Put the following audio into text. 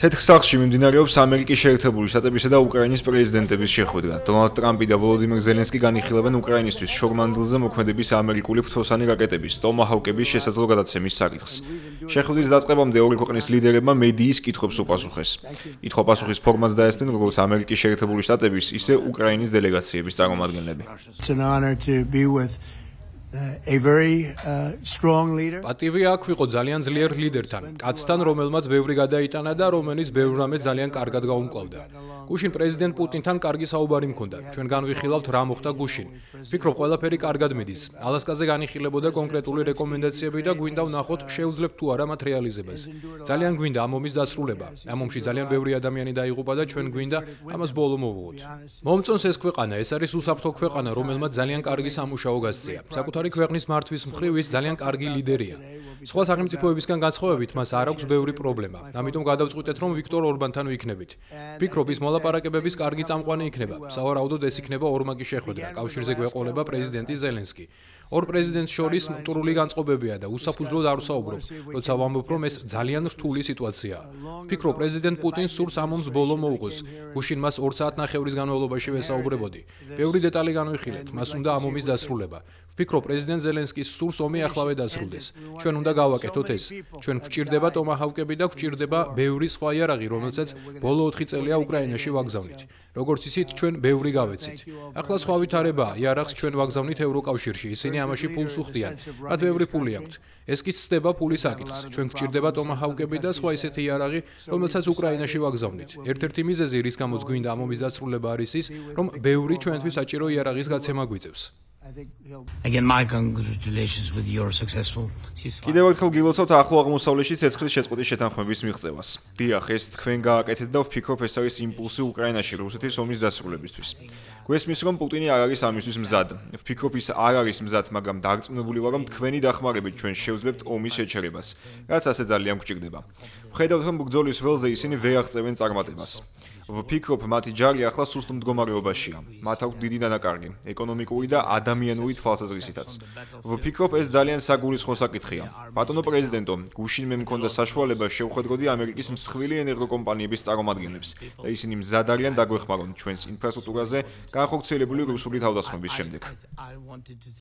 თეთრ სახლში მიმდინარეობს ამერიკის შეერთებული შტატებისა და უკრაინის პრეზიდენტების შეხვედრა. დონალდ ტრამპი და ვოლოდიმირ ზელენსკი განიხილავენ უკრაინისთვის შორ-მანძილზე მოქმედების ამერიკული ფრთოსანი რაკეტების ტომაჰავკების შესაძლო გადაცემის საკითხს. შეხვედრის დაწყებამდე ორი ქვეყნის ლიდერებმა მედიის კითხვებს უპასუხეს. კითხვა-პასუხის ფორმატს დაესწრნენ როგორც ამერიკის შეერთებული შტატების, ისე უკრაინის დელეგაციების წარმომადგენლები. პატივი აქვს ვიყო ძალიან ძლიერ ლიდერთან, კაცთან, რომელმაც ბევრი გადაიტანა და რომელიც ბევრ რამეს ძალიან კარგად გაუმკლავდა. გუშინ პრეზიდენტ პუტინთან კარგი საუბარი მქონდა. ჩვენ განვიხილავთ რა მოხდა გუშინ. ვფიქრობ, ყველაფერი კარგად მიდის. ალასკაზე განიხილებოდა კონკრეტული რეკომენდაციები და გვინდა ვნახოთ, შეუძლებთ თუ არა მათ რეალიზებას. ძალიან გვინდა ამ ომის დასრულება. ამ ომში ძალიან ბევრი ადამიანი დაიღუპა და ჩვენ გვინდა ამას ბოლო მოვუღოთ. მომწონს ეს ქვეყანა, ეს არის უსაფრთხო ქვეყანა, რომელმაც ძალიან კარგი სამუშაო გასწია. საკუთარი ქვეყნის მართვის მხრივ ის ძალიან კარგი ლიდერია. სხვა სახელმწიფოებისგან განსხვავებით მას არ აქვს ბევრი პრობლემა. ამიტომ გადავწყვიტეთ, რომ ვიქტორ ორბანთან ვიქნებით. ვფიქრობ, ის მოლაპარაკებების კარგი წამყვანი იქნება. სავარაუდოდ ეს იქნება ორმაგი შეხვედრა. კავშირზე გვეყოლება პრეზიდენტი ზელენსკი. ორ პრეზიდენტს შორის მტრული განწყობებია და უსაფუძვლოდ არ ვსაუბრობ, როცა ვამბობ, რომ ეს ძალიან რთული სიტუაციაა. ვფიქრობ, პრეზიდენტ პუტინს სურს ამ ომს ბოლო მოუღოს. გუშინ მას 2 საათნახევრის განმავლობაში ვესაუბრებოდი. ბევრი დეტალი განვიხილეთ, მას უნდა ამ ომის დასრულება. ვფიქრობ, პრეზიდენტ ზელენსკის სურს ომი ახლავე დასრულდეს. ჩვენ უნდა გავაკეთოთ ეს. ჩვენ გვჭირდება ტომაჰავკები და გვჭირდება ბევრი სხვა იარაღი, რომელსაც ბოლო 4 წელია უკრაინაში ვაგზავნით. როგორც ისიც, ჩვენ ბევრი გავეცით. ახლა სხვა ვითარებაა, იარაღს ჩვენ ვაგზავნით ევროკავშირში, ისინი ამაში ფულს უხდიან. მათ ბევრი ფული აქვთ. ეს კი ცდება ფულის საკითხს. ჩვენ გვჭირდება ტომაჰავკები და სხვა ისეთი იარაღი, რომელსაც უკრაინაში ვაგზავნით. ერთ-ერთი მიზეზი, რის გამოც გვინდა ამ ომის დასრულება არის ის, რომ ბევრი ჩვენთვის საჭირო იარაღის გაცემა გვიწევს. Again, my congratulations with your successful ceasefire. კიდევ ერთხელ გილოცავთ ახლო აღმოსავლეთში ცეცხლის შეწყვეტის შეთანხმების მიღწევას. დიახ, ეს თქვენ გააკეთეთ და ვფიქრობ, ეს არის იმპულსი უკრაინაში რუსეთის ომის დასრულებისთვის. გვესმის, რომ პუტინი არ არის ამისთვის მზად. ვფიქრობ, ის არ არის მზად, მაგრამ დარწმუნებული ვარ, რომ თქვენი დახმარებით ჩვენ შევძლებთ ომის შეჩერებას, რაც ასე ძალიან გვჭირდება. ვხედავთ, რომ ბრძოლის ველზე ისინი ვერ აღწევენ წარმატებას. ვფიქრობ, მათი ჯარი ახლა სუსტ მდგომარეობაშია. მათ აქვს დიდი დანაკარგი, ეკონომიკური და ადამიანური თვალსაზრისითაც. ვფიქრობ, ეს ძალიან საგულისხმო საკითხია. ბატონო პრეზიდენტო, გუშინ მე მქონდა საშუალება შევხვედროდი ამერიკის მსხვილი ენერგოკომპანიების წარმომადგენლებს და ისინი მზად არიან დაგვეხმარონ ჩვენს ინფრასტრუქტურაზე განხორციელებული რუსული თავდასხმების შემდეგ.